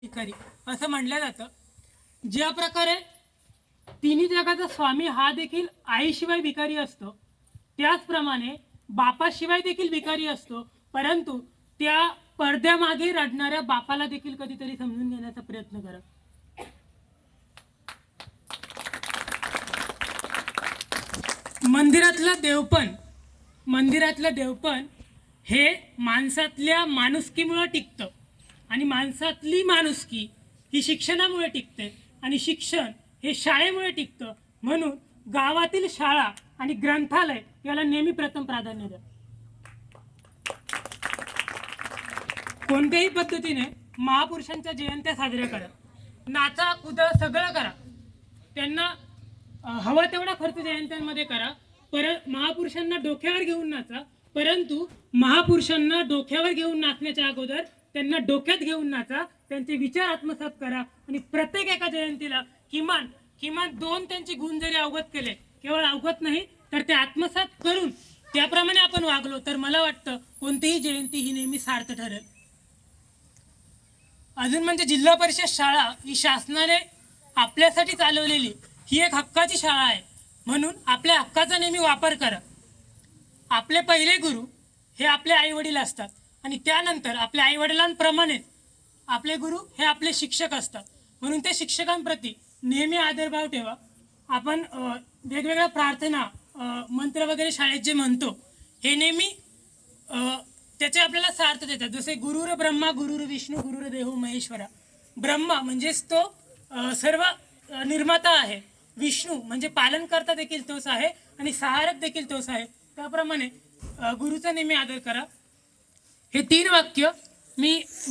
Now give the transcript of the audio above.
भिकारी असं म्हटलं जातं. ज्या प्रकारे तिन्ही जगाचा स्वामी हा देखील आईशिवाय भिकारी असतो, त्याचप्रमाणे बापाशिवाय देखील भिकारी असतो. परंतु त्या पडद्यामागे रडणाऱ्या बापाला देखील कधीतरी समजून घेण्याचा प्रयत्न करा. मंदिरातलं देवपण हे माणसातल्या माणुसकीमुळे टिकतं आणि माणसातली माणुसकी ही शिक्षणामुळे टिकते आणि शिक्षण हे शाळेमुळे टिकतं. म्हणून गावातील शाळा आणि ग्रंथालय याला नेहमी प्रथम प्राधान्य द्या. कोणत्याही पद्धतीने महापुरुषांच्या जयंत्या साजऱ्या करा, नाचा कुदा सगळं करा, त्यांना हवा तेवढा खर्च जयंत्यांमध्ये करा. महापुरुषांना डोक्यावर घेऊन नाचा, परंतु महापुरुषांना डोक्यावर घेऊन नाचण्याच्या अगोदर त्यांना डोक्यात घेऊन नाचा, त्यांचे विचार आत्मसात करा आणि प्रत्येक एका जयंतीला किमान किमान 2 त्यांचे गुण जरी अवगत केले, केवळ अवगत नाही तर ते आत्मसात करून त्याप्रमाणे आपण वागलो तर मला वाटतं कोणतीही जयंती ही नेहमी सार्थ ठरेल. अजून म्हणजे जिल्हा परिषद शाळा ही शासनाने आपल्यासाठी चालवलेली ही एक हक्काची शाळा आहे. म्हणून आपल्या हक्काचा नेहमी वापर करा. आपले पहिले गुरु हे आपले आई वडील असतात आणि त्यानंतर आपल्या आई वडिलांप्रमाणे आपले गुरु हे आपले शिक्षक असतात. म्हणून त्या शिक्षकांप्रती नेहमी आदरभाव ठेवा. आपण वेगवेगळ्या प्रार्थना मंत्र वगैरे शाळेत जे म्हणतो हे नेहमी त्याचे आपल्याला सार्थ देतात. जसे गुरुर ब्रह्मा गुरुर विष्णू गुरुर देव महेश्वरा. ब्रह्मा म्हणजेच तो सर्व निर्माता आहे, विष्णू म्हणजे पालनकर्ता देखील तोच आहे आणि सहारक देखील तोच आहे. त्याप्रमाणे गुरुचा नेहमी आदर करा. हे 3 वाक्य मी